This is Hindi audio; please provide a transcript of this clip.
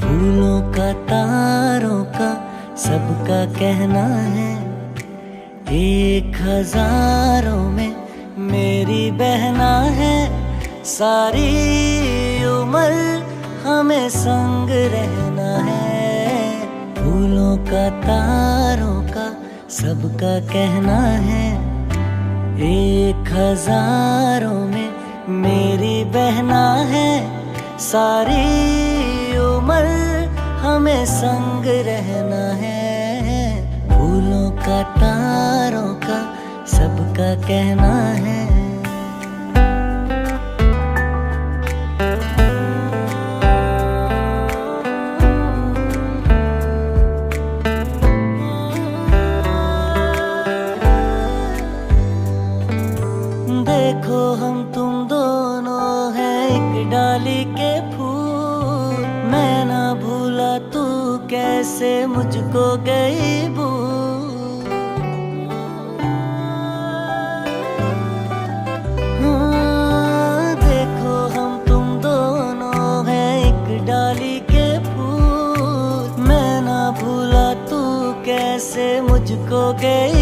फूलों का तारों का सबका कहना है, एक हजारों में मेरी बहना है। सारी उम्र हमें संग रहना है। फूलों का तारों का सबका कहना है, एक हजारों में मेरी बहना है। सारी उम्र हमें संग रहना है। फूलों का तारों का सबका कहना है। देखो हम तुम दोनों हैं एक डाली के फूल, मैं ना भूला तू कैसे मुझको गई भूल। देखो हम तुम दोनों हैं एक डाली के फूल, मैं ना भूला तू कैसे मुझको गई